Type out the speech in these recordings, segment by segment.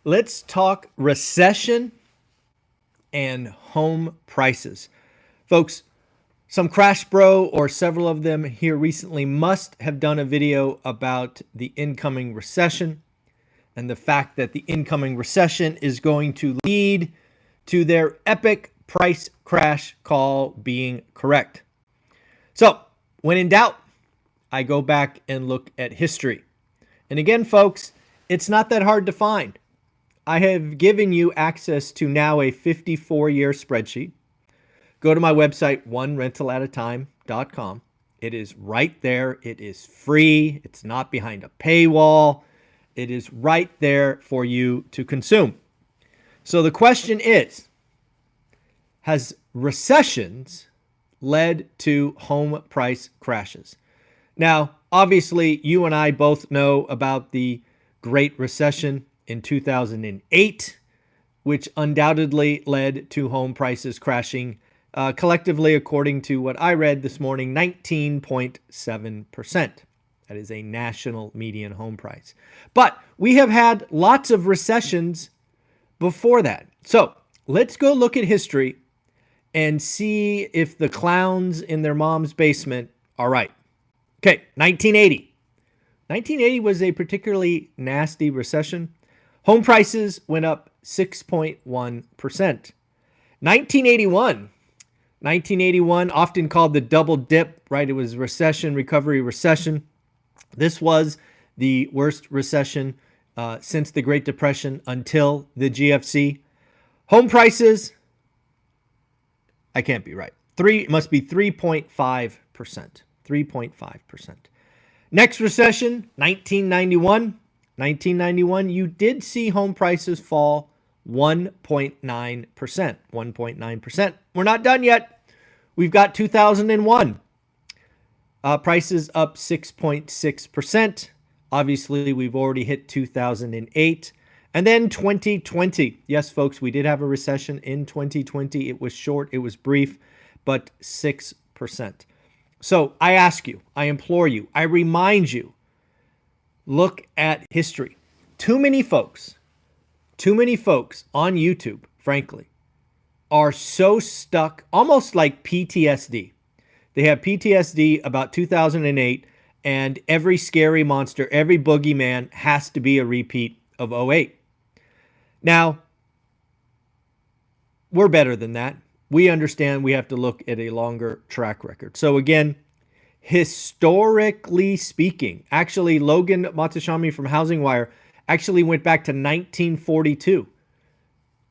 Let's talk recession and home prices. Folks, some Crash Bro or several of them here recently must have done a video about the incoming recession and the fact that the incoming recession is going to lead to their epic price crash call being correct. So, when in doubt, I go back and look at history. And again, folks, it's not that hard to find. I have given you access to now a 54-year spreadsheet. Go to my website, onerentalatatime.com. It is right there. It is free. It's not behind a paywall. It is right there for you to consume. So the question is, has recessions led to home price crashes? Now, obviously, you and I both know about the Great Recession in 2008, which undoubtedly led to home prices crashing collectively, according to what I read this morning, 19.7%. That is a national median home price. But we have had lots of recessions before that. So let's go look at history and see if the clowns in their mom's basement are right. Okay, 1980. 1980 was a particularly nasty recession. Home prices went up 6.1%. 1981, often called the double dip, right? It was recession, recovery, recession. This was the worst recession since the Great Depression until the GFC. Home prices, I can't be right. It must be 3.5%. 3.5%. Next recession, 1991. 1991, you did see home prices fall 1.9%. 1.9%. We're not done yet. We've got 2001. Prices up 6.6%. Obviously, we've already hit 2008. And then 2020. Yes, folks, we did have a recession in 2020. It was short, it was brief, but 6%. So I ask you, I implore you, I remind you, look at history. Too many folks on YouTube, frankly, are so stuck, almost like PTSD. They have PTSD about 2008, and every scary monster, every boogeyman has to be a repeat of '08. Now, we're better than that. We understand we have to look at a longer track record. So again, historically speaking, actually Logan Matashami from Housing Wire actually went back to 1942.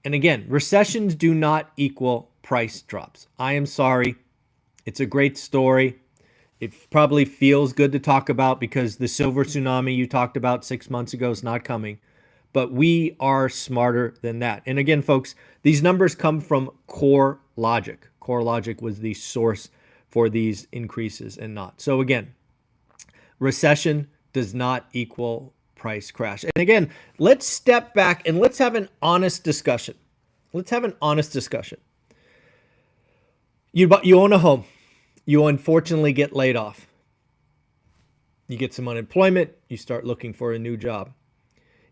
And again, recessions do not equal price drops. I am sorry. It's a great story. It probably feels good to talk about because the silver tsunami you talked about 6 months ago is not coming. But we are smarter than that. And again, folks, these numbers come from Core Logic. Core Logic was the source for these increases and not. So again, recession does not equal price crash. And again, let's step back and let's have an honest discussion. Let's have an honest discussion. You own a home. You unfortunately get laid off. You get some unemployment. You start looking for a new job.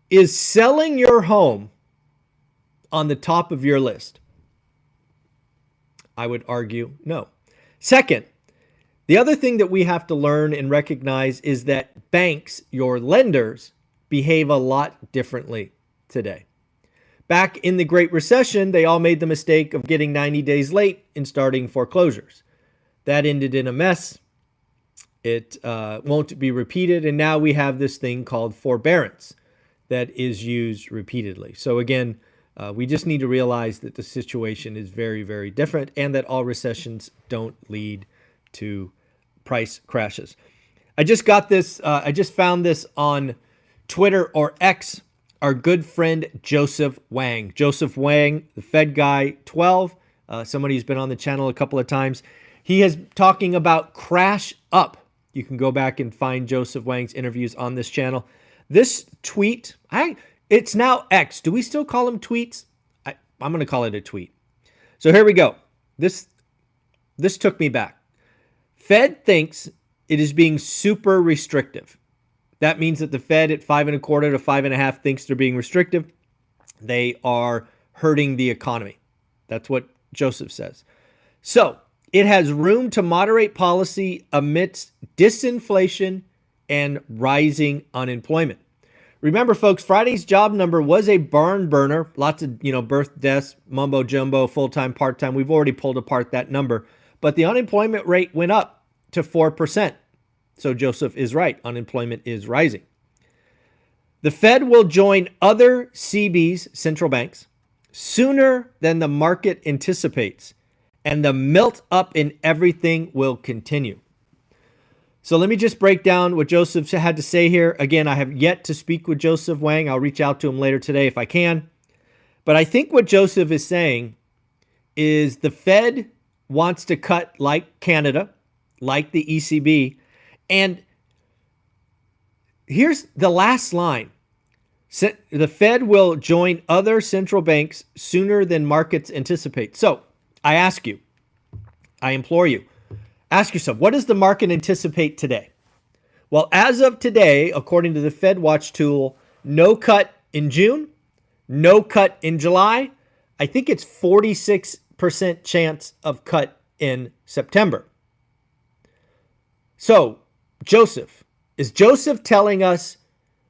Is selling your home on the top of your list? I would argue no. Second, the other thing that we have to learn and recognize is that banks, your lenders, behave a lot differently today. Back in the Great Recession, they all made the mistake of getting 90 days late in starting foreclosures. That ended in a mess. It won't be repeated. And now we have this thing called forbearance that is used repeatedly. So again, we just need to realize that the situation is very, very different and that all recessions don't lead to price crashes. I just got this. I just found this on Twitter or X. Our good friend Joseph Wang. Joseph Wang, the Fed guy 12, somebody who's been on the channel a couple of times. He is talking about crash up. You can go back and find Joseph Wang's interviews on this channel. This tweet, it's now X. Do we still call them tweets? I'm going to call it a tweet. So here we go. This took me back. Fed thinks it is being super restrictive. That means that the Fed at 5.25 to 5.5 thinks they're being restrictive. They are hurting the economy. That's what Joseph says. So it has room to moderate policy amidst disinflation and rising unemployment. Remember, folks, Friday's job number was a barn burner. Lots of, birth, deaths, mumbo jumbo, full-time, part-time. We've already pulled apart that number. But the unemployment rate went up to 4%. So Joseph is right. Unemployment is rising. The Fed will join other CBs, central banks, sooner than the market anticipates, and the melt up in everything will continue. So let me just break down what Joseph had to say here. Again, I have yet to speak with Joseph Wang. I'll reach out to him later today if I can. But I think what Joseph is saying is the Fed wants to cut like Canada, like the ECB. And here's the last line. The Fed will join other central banks sooner than markets anticipate. So I ask you, I implore you, ask yourself, what does the market anticipate today? Well, as of today, according to the Fed Watch tool, no cut in June, no cut in July. I think it's 46% chance of cut in September. So, is Joseph telling us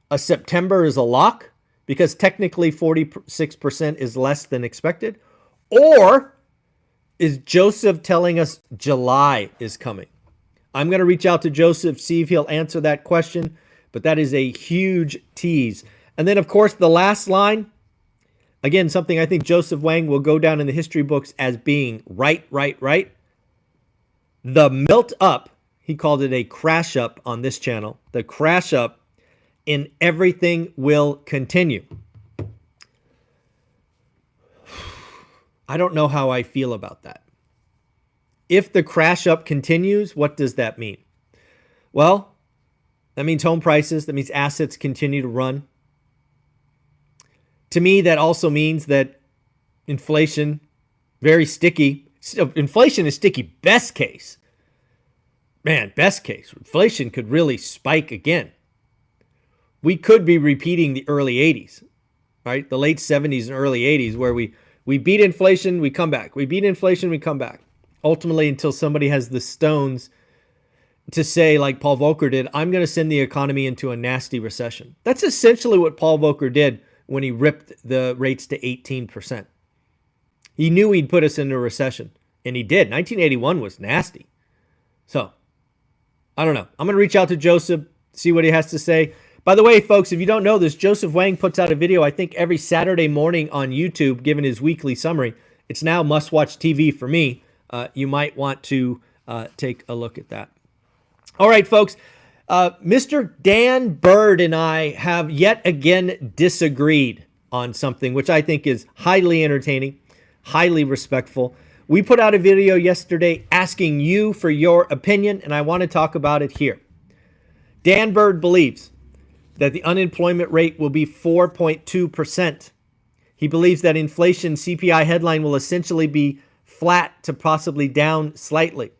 a September is a lock because technically 46% is less than expected? Or is Joseph telling us July is coming? I'm going to reach out to Joseph, see if he'll answer that question, but that is a huge tease. And then, of course, the last line, again, something I think Joseph Wang will go down in the history books as being right. The melt up, he called it a crash up on this channel, the crash up in everything will continue. I don't know how I feel about that. If the crash up continues, what does that mean? Well, that means home prices, that means assets continue to run. To me, that also means that inflation, very sticky. Inflation is sticky, best case. Man, best case. Inflation could really spike again. We could be repeating the early 80s, right? The late 70s and early 80s where we beat inflation, we come back. We beat inflation, we come back. Ultimately, until somebody has the stones to say, like Paul Volcker did, I'm going to send the economy into a nasty recession. That's essentially what Paul Volcker did when he ripped the rates to 18%. He knew he'd put us into a recession, and he did. 1981 was nasty. So, I don't know. I'm going to reach out to Joseph, see what he has to say. By the way, folks, if you don't know this, Joseph Wang puts out a video, I think, every Saturday morning on YouTube, given his weekly summary. It's now must-watch TV for me. You might want to take a look at that. All right, folks. Mr. Dan Bird and I have yet again disagreed on something, which I think is highly entertaining, highly respectful. We put out a video yesterday asking you for your opinion, and I want to talk about it here. Dan Bird believes that the unemployment rate will be 4.2%. He believes that inflation CPI headline will essentially be flat to possibly down slightly.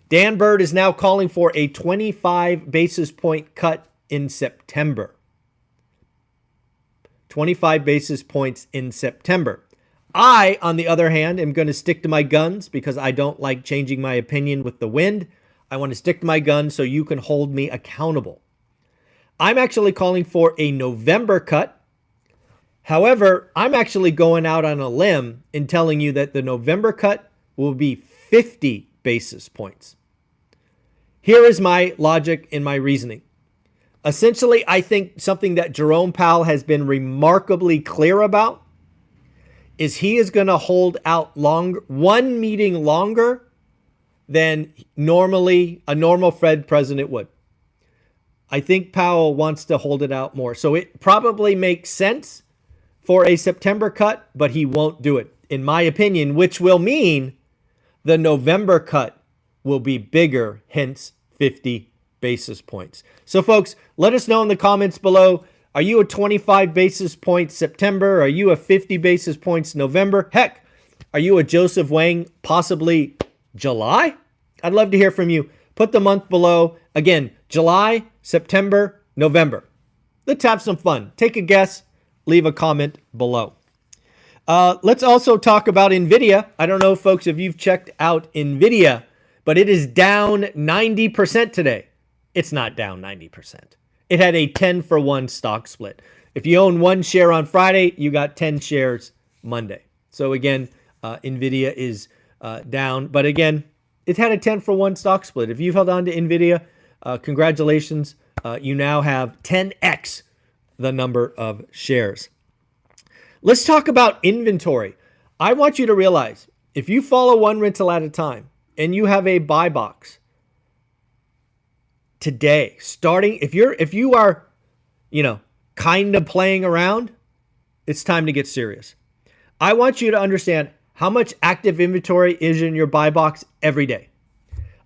Dan Bird is now calling for a 25 basis point cut in September. 25 basis points in September. I, on the other hand, am going to stick to my guns because I don't like changing my opinion with the wind. I want to stick to my guns so you can hold me accountable. I'm actually calling for a November cut. However, I'm actually going out on a limb in telling you that the November cut will be 50 basis points. Here is my logic and my reasoning. Essentially, I think something that Jerome Powell has been remarkably clear about is he is going to hold out one meeting longer than normally a normal Fed president would. I think Powell wants to hold it out more. So it probably makes sense for a September cut, but he won't do it, in my opinion, which will mean the November cut will be bigger, hence 50 basis points. So folks, let us know in the comments below. Are you a 25 basis points September? Are you a 50 basis points November? Heck, are you a Joseph Wang, possibly July? I'd love to hear from you. Put the month below. Again, July, September, November. Let's have some fun. Take a guess. Leave a comment below. Let's also talk about Nvidia. I don't know, folks, if you've checked out Nvidia, but it is down 90% today. It's not down 90%. It had a 10-for-1 stock split. If you own one share on Friday, you got 10 shares Monday. So again, Nvidia is down. But again, it had a 10-for-1 stock split. If you've held on to Nvidia, congratulations. You now have 10x the number of shares. Let's talk about inventory. I want you to realize if you follow one rental at a time and you have a buy box today, starting, if you are, kind of playing around, it's time to get serious. I want you to understand how much active inventory is in your buy box every day.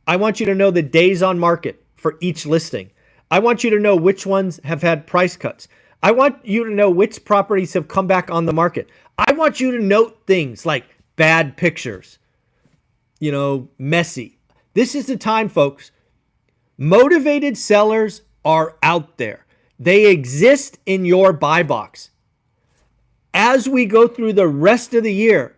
I want you to know the days on market for each listing. I want you to know which ones have had price cuts. I want you to know which properties have come back on the market. I want you to note things like bad pictures, messy. This is the time, folks. Motivated sellers are out there. They exist in your buy box. As we go through the rest of the year,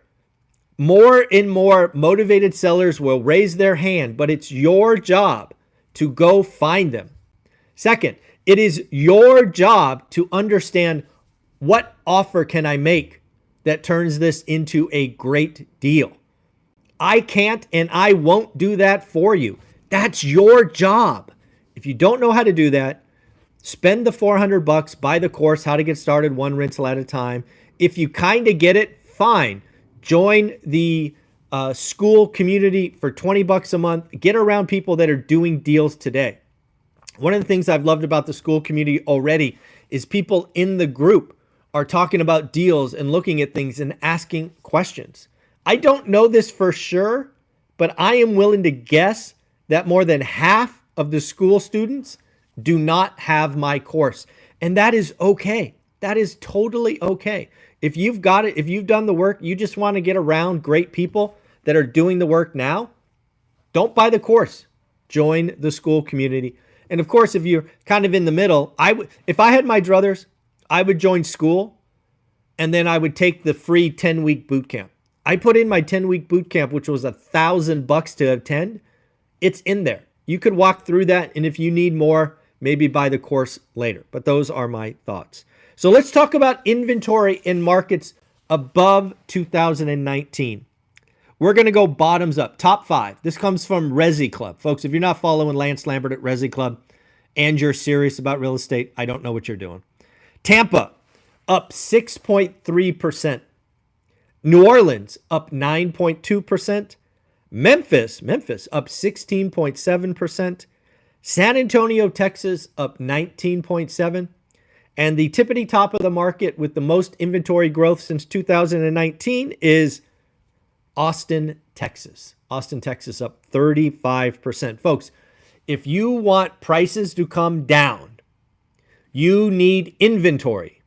more and more motivated sellers will raise their hand, but it's your job to go find them. Second, it is your job to understand what offer can I make that turns this into a great deal. I can't and I won't do that for you. That's your job. If you don't know how to do that, spend the $400, buy the course, How to Get Started One Rental at a Time. If you kind of get it, fine. Join the school community for $20 a month. Get around people that are doing deals today. One of the things I've loved about the school community already is people in the group are talking about deals and looking at things and asking questions. I don't know this for sure, but I am willing to guess that more than half of the school students do not have my course. And that is okay. That is totally okay. If you've got it, if you've done the work, you just want to get around great people that are doing the work now, don't buy the course. Join the school community. And of course, if you're kind of in the middle, if I had my druthers, I would join school and then I would take the free 10-week boot camp. I put in my 10-week boot camp, which was $1,000 to attend. It's in there. You could walk through that. And if you need more, maybe buy the course later. But those are my thoughts. So let's talk about inventory in markets above 2019. We're going to go bottoms up, top 5. This comes from Resi Club. Folks, if you're not following Lance Lambert at Resi Club and you're serious about real estate, I don't know what you're doing. Tampa, up 6.3%. New Orleans, up 9.2%. Memphis, up 16.7%. San Antonio, Texas, up 19.7%. And the tippity top of the market with the most inventory growth since 2019 is Austin, Texas. Austin, Texas, up 35%. Folks, if you want prices to come down, you need inventory.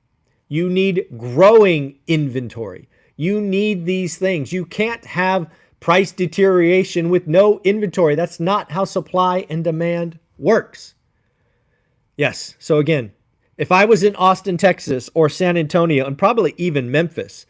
You need growing inventory. You need these things. You can't have price deterioration with no inventory. That's not how supply and demand works. Yes, so again, if I was in Austin, Texas, or San Antonio, and probably even Memphis,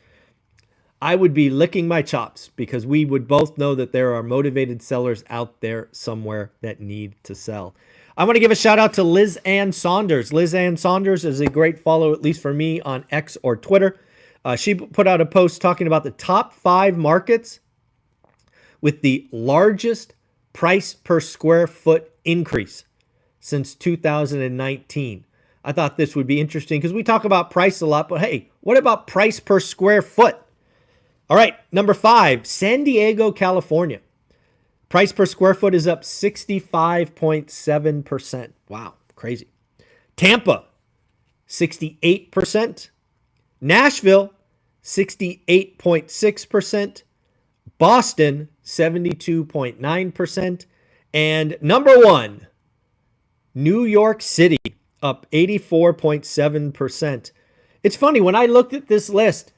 I would be licking my chops because we would both know that there are motivated sellers out there somewhere that need to sell. I want to give a shout out to Liz Ann Saunders. Liz Ann Saunders is a great follow, at least for me, on X or Twitter. She put out a post talking about the top 5 markets with the largest price per square foot increase since 2019. I thought this would be interesting because we talk about price a lot, but hey, what about price per square foot? All right, number 5, San Diego, California. Price per square foot is up 65.7%. Wow, crazy. Tampa, 68%. Nashville, 68.6%. Boston, 72.9%. And number 1, New York City, up 84.7%. It's funny, when I looked at this list,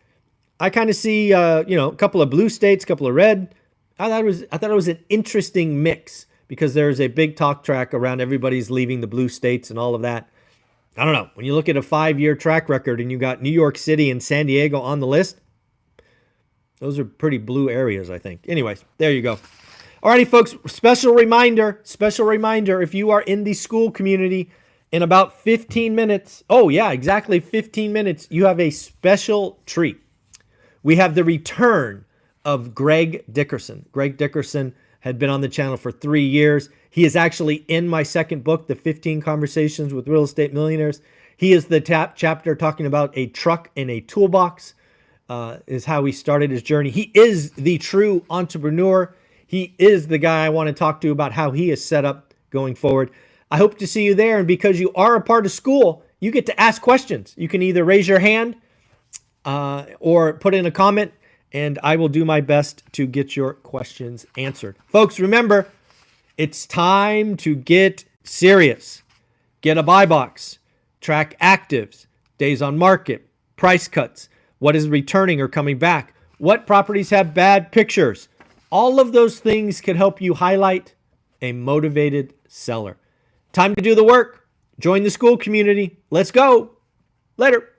I kind of see, a couple of blue states, a couple of red. I thought it was an interesting mix because there's a big talk track around everybody's leaving the blue states and all of that. I don't know. When you look at a 5-year track record and you got New York City and San Diego on the list, Those are pretty blue areas, I think. Anyways, there you go. Alrighty, folks, special reminder, if you are in the school community, in about 15 minutes, oh yeah, exactly 15 minutes, you have a special treat. We have the return of Greg Dickerson. Greg Dickerson had been on the channel for 3 years. He is actually in my second book, The 15 Conversations with Real Estate Millionaires. He is the chapter talking about a truck in a toolbox, is how he started his journey. He is the true entrepreneur. He is the guy I want to talk to about how he is set up going forward. I hope to see you there. And because you are a part of school, you get to ask questions. You can either raise your hand or put in a comment, and I will do my best to get your questions answered. Folks, remember, it's time to get serious. Get a buy box, track actives, days on market, price cuts, what is returning or coming back, what properties have bad pictures. All of those things can help you highlight a motivated seller. Time to do the work. Join the school community. Let's go. Later.